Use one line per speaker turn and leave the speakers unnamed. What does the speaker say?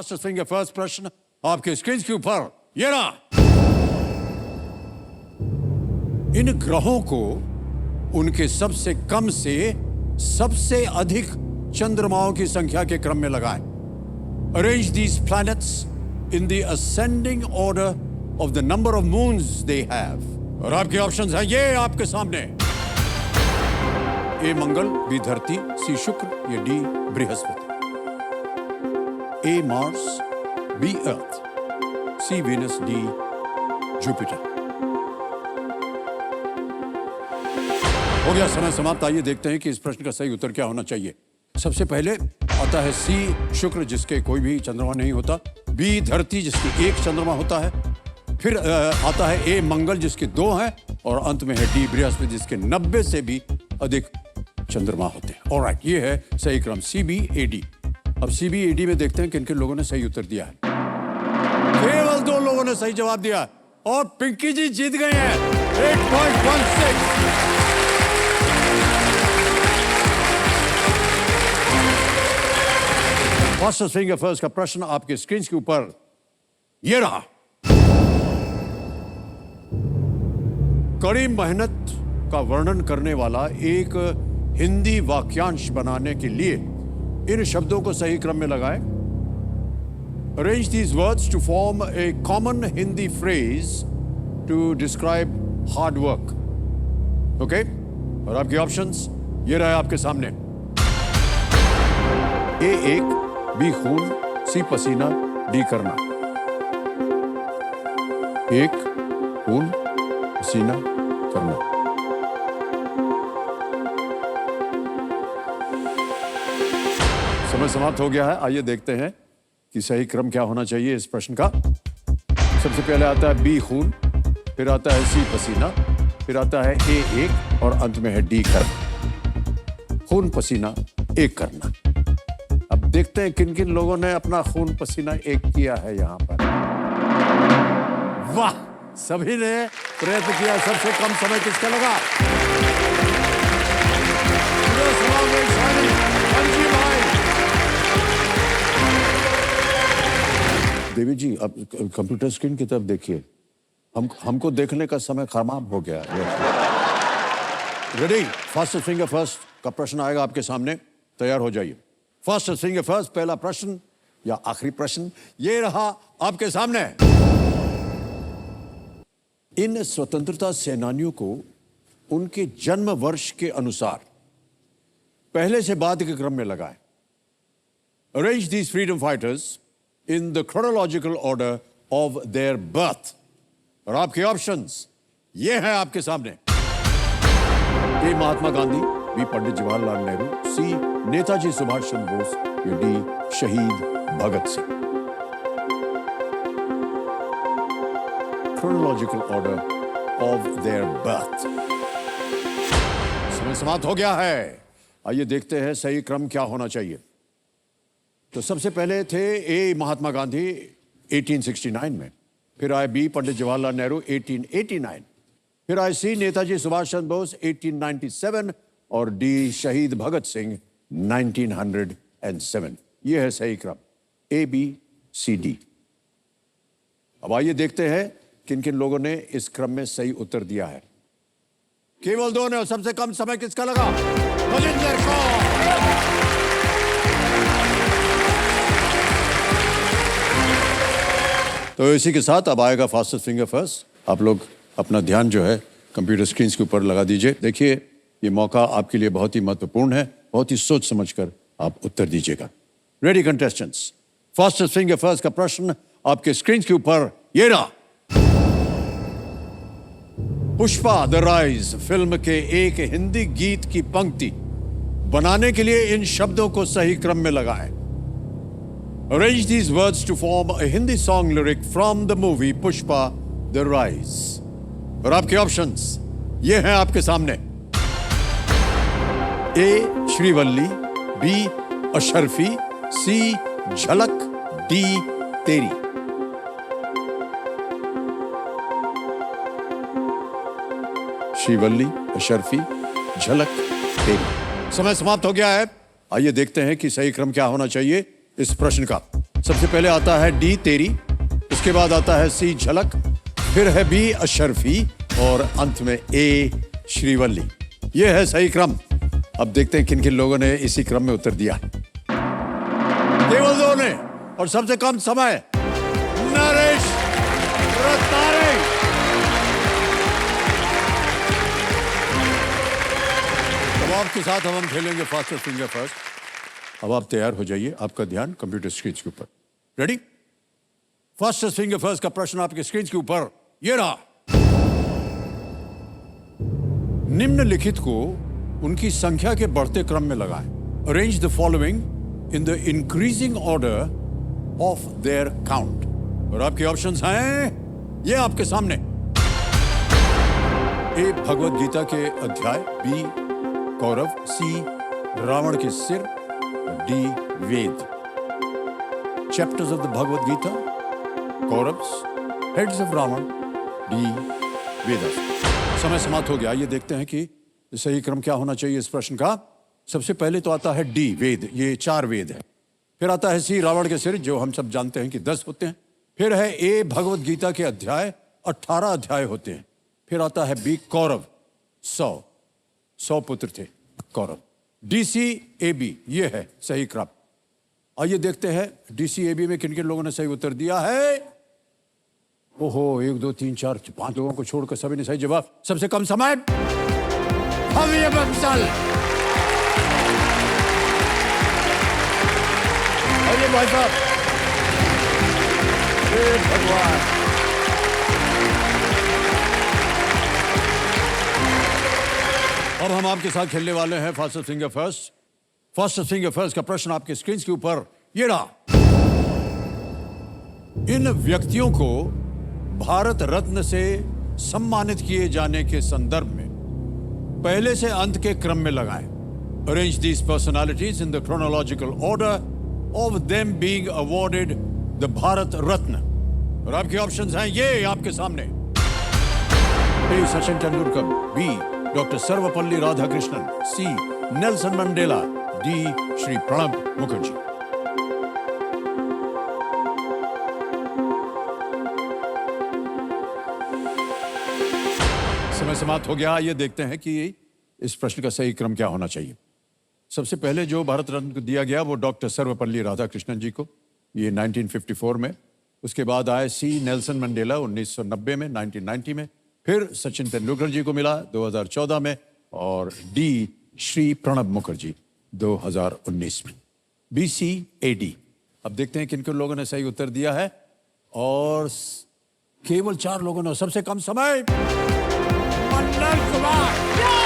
Fastest finger first प्रश्न आपके screen के ऊपर ये रहा। इन ग्रहों को उनके सबसे कम से सबसे अधिक चंद्रमाओं की संख्या के क्रम में लगाएं। Arrange these planets in the ascending order of the number of moons they have. और आपके ऑप्शंस हैं ये आपके सामने। ए मंगल, बी धरती, सी शुक्र, या D Brihaspati. A Mars, B earth, C Venus, D Jupiter. हो गया समय समाप्त। आइए देखते हैं कि इस प्रश्न का सही उत्तर क्या होना चाहिए। सबसे पहले आता है सी शुक्र जिसके कोई भी चंद्रमा नहीं होता, बी धरती जिसके एक चंद्रमा होता है, फिर आता है ए मंगल जिसके 2 हैं, और अंत में है डी बृहस्पति जिसके 90 से भी अधिक चंद्रमा होते हैं। ऑलराइट, ये है सही क्रम सी बी ए डी। अब सी बी ए डी में देखते हैं किन किन लोगों ने सही उत्तर दिया है। केवल 2 लोगों ने सही जवाब दिया और पिंकी जी जीत गए हैं 8.16। फास्टेस्ट फिंगर फर्स्ट का प्रश्न आपके स्क्रीन के ऊपर ये रहा। कड़ी मेहनत का वर्णन करने वाला एक हिंदी वाक्यांश बनाने के लिए इन शब्दों को सही क्रम में लगाएं। Arrange these words to form a common Hindi phrase to describe hard work. Okay, और आपके ऑप्शंस ये रहे आपके सामने। ए एक, बी खून, सी पसीना, डी करना। एक खून, पसीना, करना। समय समाप्त हो गया है। आइए देखते हैं कि सही क्रम क्या होना चाहिए इस प्रश्न का। सबसे पहले आता है बी खून, फिर आता है सी पसीना, फिर आता है ए एक, और अंत में है डी करना। खून पसीना एक करना। अब देखते हैं किन किन लोगों ने अपना खून पसीना एक किया है यहां पर। वाह, सभी ने प्रयत्न किया। सबसे कम समय किसका लगा? देवी जी, अब कंप्यूटर स्क्रीन की तरफ देखिए। हमको देखने का समय खराब हो गया। रेडी? फास्टेस्ट फिंगर फर्स्ट का प्रश्न आएगा आपके सामने, तैयार हो जाइए। फास्टेस्ट फिंगर फर्स्ट पहला प्रश्न या आखिरी प्रश्न ये रहा आपके सामने। इन स्वतंत्रता सेनानियों को उनके जन्म वर्ष के अनुसार पहले से बाद के क्रम में लगाएं। Arrange these freedom fighters in the chronological order of their birth. और आपके ऑप्शंस ये हैं आपके सामने। ए महात्मा गांधी, बी पंडित जवाहरलाल नेहरू, सी नेताजी सुभाष चंद्र बोस, या डी शहीद Bhagat Singh. Chronological order of their birth. समय समाप्त हो गया है। आइए देखते हैं सही क्रम क्या होना चाहिए। तो सबसे पहले थे ए महात्मा गांधी 1869 में, फिर आए बी पंडित जवाहरलाल नेहरू 1889, फिर आए सी नेताजी सुभाष चंद्र बोस 1897, और डी शहीद भगत सिंह 1907। यह है सही क्रम ए बी सी डी। अब आइए देखते हैं किन किन लोगों ने इस क्रम में सही उत्तर दिया है। केवल 2 ने, और सबसे कम समय किसका लगा? बलिंदर को। तो इसी के साथ अब आएगा फास्टेस्ट फिंगर फर्स्ट। आप लोग अपना ध्यान जो है कंप्यूटर स्क्रीन के ऊपर लगा दीजिए। देखिए, ये मौका आपके लिए बहुत ही महत्वपूर्ण है। बहुत ही सोच समझकर आप उत्तर दीजिएगा। Ready contestants? Fastest finger first का प्रश्न आपके स्क्रीन के ऊपर ये रहा। पुष्पा द राइज फिल्म के एक हिंदी गीत की पंक्ति बनाने के लिए इन शब्दों को सही क्रम में लगाएं। Arrange these words to form a Hindi song lyric from the movie Pushpa the Rise. और आपके ऑप्शंस ये हैं आपके सामने। ए श्रीवल्ली, बी अशरफी, सी झलक, डी तेरी। श्रीवल्ली, अशरफी, झलक, तेरी। समय समाप्त हो गया है। आइए देखते हैं कि सही क्रम क्या होना चाहिए इस प्रश्न का। सबसे पहले आता है डी तेरी, उसके बाद आता है सी झलक, फिर है बी अशरफी और अंत में ए श्रीवल्ली। यह है सही क्रम। अब देखते हैं किन किन लोगों ने इसी क्रम में उत्तर दिया। केवल दो ने, और सबसे कम समय नरेश रत्नारे। अब आपके साथ हम खेलेंगे फास्टेस्ट फिंगर फर्स्ट। अब आप तैयार हो जाइए, आपका ध्यान कंप्यूटर स्क्रीन के ऊपर। रेडी? फास्टेस्ट फिंगर फर्स्ट का प्रश्न आपके स्क्रीन के ऊपर ये रहा। निम्नलिखित को उनकी संख्या के बढ़ते क्रम में लगाएं। Arrange the following in the increasing order of their count. और आपके ऑप्शंस हैं ये आपके सामने। ए भगवत गीता के अध्याय, बी कौरव, सी रावण के सिर, D Veda. Chapters of the Bhagavad Gita, Kauravas, heads of Ravana, D Vedas. समय समाप्त हो गया। ये देखते हैं कि सही क्रम क्या होना चाहिए इस प्रश्न का। सबसे पहले तो आता है डी वेद, ये 4 वेद है। फिर आता है सी रावण के सिर, जो हम सब जानते हैं कि 10 होते हैं। फिर है ए भगवत गीता के अध्याय, 18 अध्याय होते हैं। फिर आता है बी कौरव, 100 पुत्र थे Kaurav. D C A B, ये है सही क्रम। आइए देखते हैं डी सी ए बी में किन किन लोगों ने सही उत्तर दिया है। ओहो, 1 2 3 4 5 लोगों को छोड़कर सभी ने सही जवाब। सबसे कम समय भव्य बंसल। अरे भाई साहब, हे भगवान। अब हम आपके साथ खेलने वाले हैं fastest finger first. Fastest finger first का प्रश्न आपके स्क्रीन के ऊपर ये रहा। इन व्यक्तियों को भारत रत्न से सम्मानित किए जाने के संदर्भ में पहले से अंत के क्रम में लगाएं। Arrange these personalities in the chronological order of them being awarded the Bharat Ratna. और आपके ऑप्शंस हैं ये आपके सामने। A Sachin Tendulkar, B doctor Sarvepalli Radhakrishnan, C Nelson Mandela, D Shri Pranab Mukherjee. समय समाप्त हो गया। ये देखते हैं कि इस प्रश्न का सही क्रम क्या होना चाहिए। सबसे पहले जो भारत रत्न को दिया गया वो डॉक्टर सर्वपल्ली राधाकृष्णन जी को, ये 1954 में। उसके बाद आए सी नेल्सन मंडेला 1990 में, 1990 में। फिर सचिन तेंदुलकर जी को मिला 2014 में, और डी श्री प्रणब मुखर्जी 2019 में। BCAD। अब देखते हैं किन किन लोगों ने सही उत्तर दिया है, और केवल 4 लोगों ने। सबसे कम समय मंडल कुमार।